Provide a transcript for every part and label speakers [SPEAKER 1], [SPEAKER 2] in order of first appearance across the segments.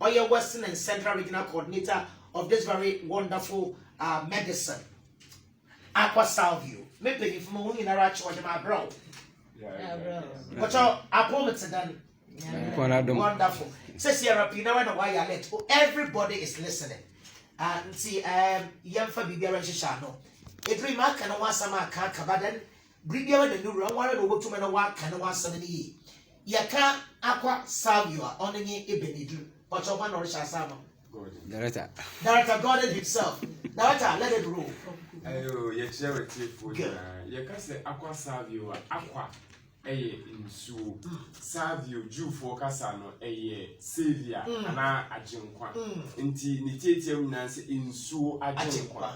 [SPEAKER 1] or your Western and Central Regional Coordinator of this very wonderful medicine. Aqua Salvio. Maybe if you want to interact with my bro. But I promise then. Wonderful. Says Sierra Pina when why I let everybody is listening. And see, Yamfa Bibia Shano. A dream I can want some Kabadan. Bring you the new room, one over to Manawa can want some ye. Yaka Aqua Salvio on any Ibenidu, but of one or Shasama. Director God himself. Director, let it rule.
[SPEAKER 2] Oh, you share it with you. You can say Aqua Salvio, Aqua. Insu Savio Jew for Casano, Savior, Ana Ajinkwa. Inti Nitium Nancy Insu Ajinkwa.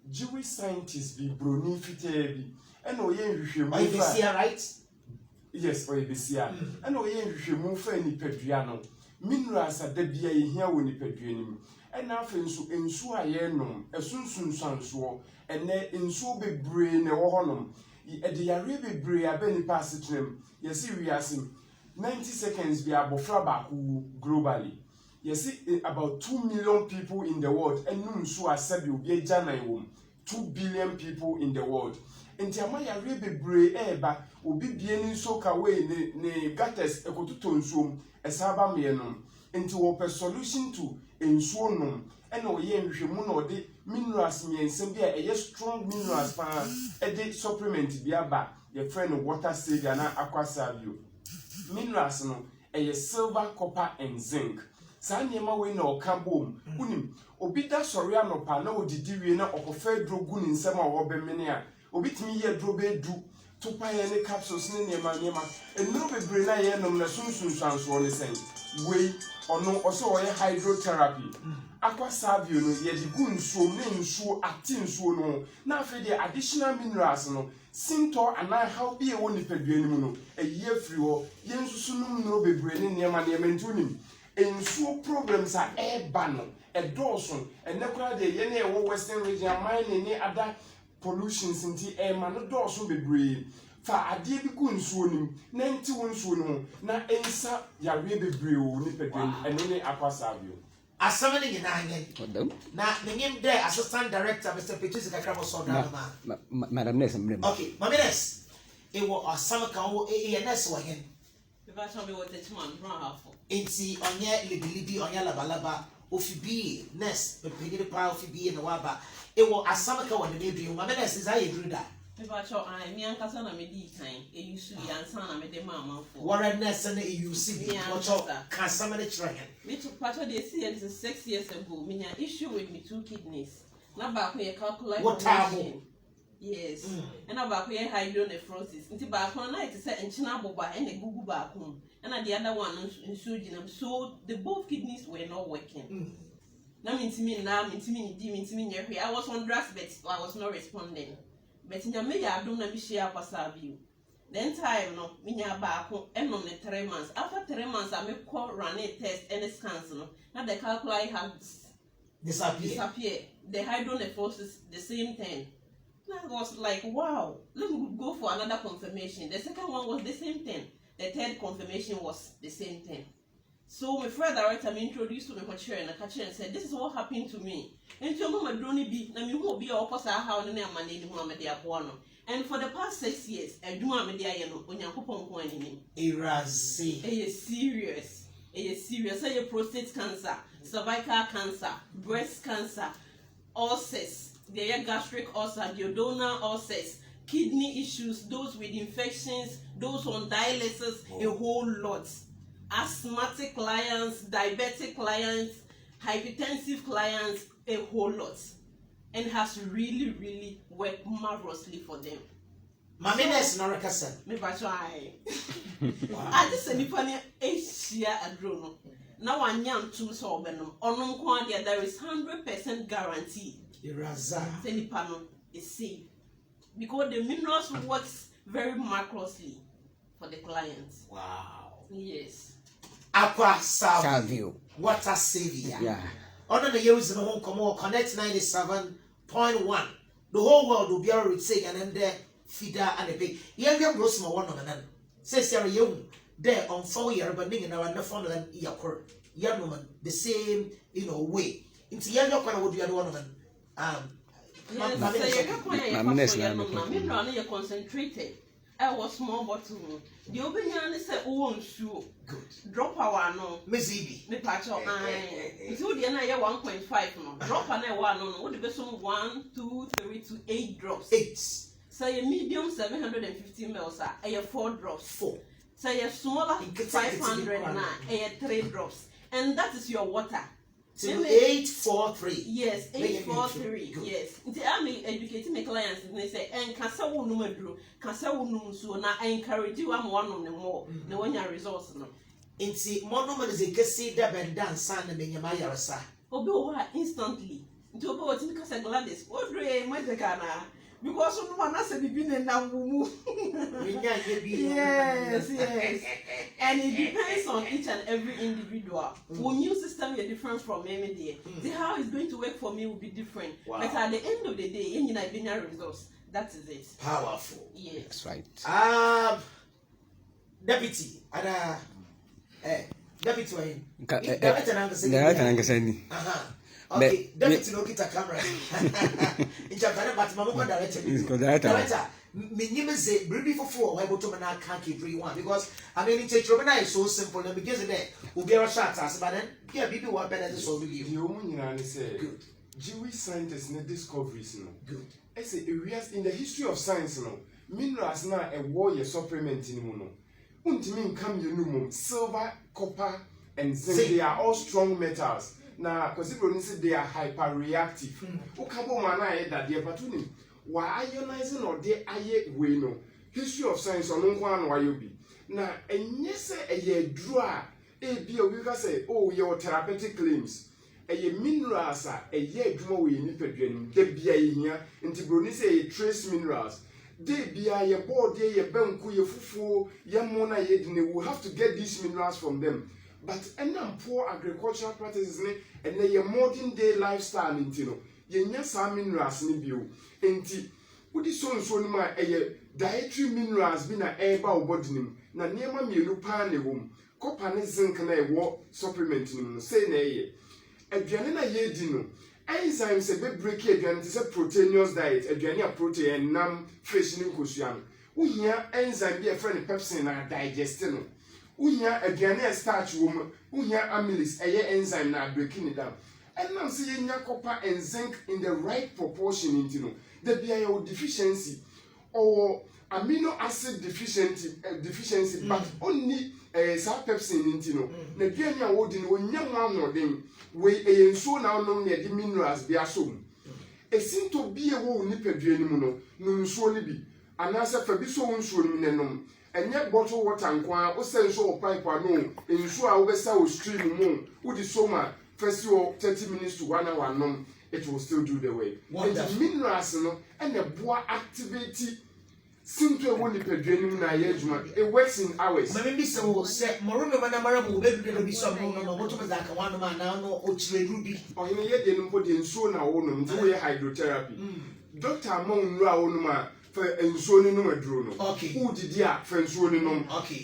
[SPEAKER 2] Jewish scientists be brony fitebi. And no yen you right? Yes, or Ebesia. And no yen you move for any pedriano. Minerals are debia here when you pedrianim. And now for insu a yenum, a soon sansuo, and then insu be brain a honum. At the Arabian Brea Benny passage name, you see, we are 90 seconds be able globally. You see, about 2 million people in the world, and no so I said you be a Janai womb, 2 billion people in the world. And Tiamaya Arabian Brea Eba will be being soak away ne gutters a cotuton a sabamianum, into a solution to enswonum. And no yen Shimuno de minerals me and Sembia a strong minerals fan a day supplement biaba your friend water savior na aqua savio. Minerals no a silver, copper and zinc. Sanyema we no kabom unim obida soriano pa na odidi na okofa drogun nsem a wobemene a obitimi ye drobe du to pa ye ne capsules ne nema enuro bebre na ye nom na sunsun sanso ne sen we ono oso oye hydrotherapy. Aqua Savio no ye di gun so ne nsuo atin so no na afi de additional minerals no sinto ana how be e woni paduani mu no eye free ho ye nsusu num no bebre ne nema ntunim ensuo problems are eba no edorson enekura de ye na e western region mine ne other pollutions nti e ma no dorso bebre fa ade bi ku nsuo nim na nti wo nsuo no na ensa yare bebre o ni paduani eno ne Aqua Savio.
[SPEAKER 1] Asamani Ginangan. Now, the name there, Assistant Director, Mr. Petrus Kakramo Soda.
[SPEAKER 3] Madam Ness,
[SPEAKER 1] okay, Maminas. It was a summer cow, ANS wagon.
[SPEAKER 4] If I told me what the man brought for.
[SPEAKER 1] It's the on your Libi on your Labalaba, Ofibi, Ness, the Penny Power Ofibi and the Waba. It was a summer cow on the baby. Maminas is I agree that.
[SPEAKER 4] If I told I, me and Cassandra made time, it used to be answer and made the mamma for.
[SPEAKER 1] Warren Ness and you see me, what's all Cassandra trying.
[SPEAKER 4] Me took part of the CS 6 years ago, me an issue with me 2 kidneys. Now back where you calculate
[SPEAKER 1] what time?
[SPEAKER 4] Yes, and about where hydronephrosis. Into back one night to say and Chinabo and a Google back home, and at the other one in Suriname. So the both kidneys were not working. Now, mean to me, I was on drugs, but I was not responding. But in the media, I don't know if she was you. Then time no, me back and on the 3 months. After 3 months, I make call run a test and a scans. Now the calculate has disappeared. The hydronephrosis, the same thing. I was like, wow, let me go for another confirmation. The second one was the same thing. The third confirmation was the same thing. So my friend director me introduced to me for chair and I catch and said, this is what happened to me. And your mama don't be, na me who be opposite how the name man name Muhammad Yabuano. And for the past 6 years, I do Muhammad Yano on Yankupon Coin.
[SPEAKER 1] Erazi.
[SPEAKER 4] It is serious. It is serious. Say prostate cancer, cervical cancer, breast cancer, ulcers, the gastric ulcer, duodenal ulcers, kidney issues, those with infections, those on dialysis, a whole lot. Asthmatic clients, diabetic clients, hypertensive clients, a whole lot. And has really worked marvelously for them.
[SPEAKER 1] Mamines Norakasan.
[SPEAKER 4] Me try. I just said, Nipani, Asia Adrono. Now I am too so benum. On quantity, there is 100% guarantee.
[SPEAKER 1] Iraza.
[SPEAKER 4] Senipano is safe. Because the minerals works very marvelously for the clients.
[SPEAKER 1] Wow.
[SPEAKER 4] Yes.
[SPEAKER 1] Aqua
[SPEAKER 3] Savio.
[SPEAKER 1] Water savior.
[SPEAKER 3] Yeah.
[SPEAKER 1] Under the years in the home come on, Connect 97.1. The whole world will be able to say and then there feeder and a big. Yeah, we have Rosma one on another. Says you're young. there on 4 years, but nigga now and the fun and yakor, Yanuman, the same, way. Into Yanokana would be a one of them.
[SPEAKER 4] You're concentrated. I was small bottle. The Obinian said, oh, sure.
[SPEAKER 1] Good.
[SPEAKER 4] Drop our no.
[SPEAKER 1] Miss Evie.
[SPEAKER 4] Me patch up 9. Until the end, I 1.5 no. Drop an 1 no. What the best one 1, 2, 3 to 8 drops.
[SPEAKER 1] 8.
[SPEAKER 4] Say a medium 750 mils. I have 4 drops.
[SPEAKER 1] 4.
[SPEAKER 4] Say a smaller 509. I have 3 drops. And that is your water.
[SPEAKER 1] So 843.
[SPEAKER 4] Yes, 843. Yes. I'm educating my clients and they say, and can someone no do, can someone so now I encourage you. I'm one of them more. No one your results. No.
[SPEAKER 1] Inti monument is a gesi da benda and san and Benyama Yarasa.
[SPEAKER 4] Obo instantly. To go to Casa Gladys. What do you make the cana? Because no one has been in now. Yes. And it depends on each and every individual. When new system is different from me, dear. See how it's going to work for me will be different. Wow. But at the end of the day, any binary results. That is it.
[SPEAKER 1] Powerful.
[SPEAKER 4] Yes.
[SPEAKER 3] That's right.
[SPEAKER 1] Deputy, Deputy Wayne. Okay, Deputy no kita camera. In Japan, but Mama director. Me say bribi for why bottom na can't keep one because I mean it's is so simple and because of that will be a shot as but then yeah people want better to solve you.
[SPEAKER 2] You only say good. Jewish scientists ne discoveries no. Good. I say areas in the history of science no. Minerals na a war supplement in no. Untimi come you know silver, copper and zinc. They are all strong metals. Na considering they are hyperreactive. Ukabo mana that they are why ionizing or de aye we no history of science on one why you be na enye se eye draw e bi o we say oh your therapeutic claims eye minerals a eye adwuma we ni pedwanim de bia yehia nti broni say trace minerals de bia ye board ye banku ye fufuo ye mo na ye de we have to get these minerals from them but poor agricultural practices ne and ye modern day lifestyle ntino yenya sa minerals ni bio enti wodi so ni ma dietary minerals bi na eba wo body nim na niema mienu pa ne wom copper ne zinc na ewo supplement nim no say na aduane na ye di no enzymes e be break aduane te say proteinous diet aduane a protein nam fish ni nkosua no uhia enzyme bi e friend pepsin na digest no uhia aduane a starch wom uhia amylase enzyme na break ni down. And now see yenya copper and zinc in the right proportion into no. There be a deficiency or amino acid deficiency, but only pepsin into no. Na bianya wodi no nya nwa den we enso na no na the minerals be asom. E seem to be a wo ni pedua ni no nso ni bi. Anasa fa bi so nso ni nenom. Enye bottle water nkwa o se nso pipe ano nso a wo be sa o stream mu wo di so ma first 30 minutes to 1 hour no it will still do the way. And the minerals no and the boa activity seem to won the pedrenim na yejuma it works in hours.
[SPEAKER 1] Maybe so say morume mana mara mo be do be so no moto me zaka wan ma na no o chire rubi
[SPEAKER 2] o yin ye de no po de nsuo na wo no nti we hydrotherapy doctor amon nru a wo no ma fa nsuo ni no maduro no who didi a fa nsuo ni no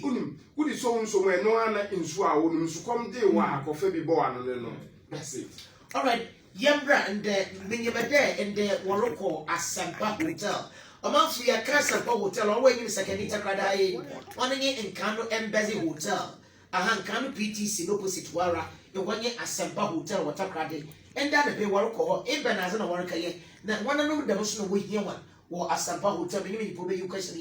[SPEAKER 2] unim wudi so nso mo no ana nsuo a wo no nsu kom de wa akofa bi bo ano no that's it.
[SPEAKER 1] All right, Yambra and the Minyabade and the Waroko Asampa Hotel. Among free a Casampa Hotel, or when you second Itakradai, one in Kano Embassy Hotel, a Hankano PTC opposite Wara, the 1 year Asampa Hotel, Watakrade, and that the Waroko, in Benazan or Warakaye, that one of the devotional with one, or Asampa Hotel, meaning you question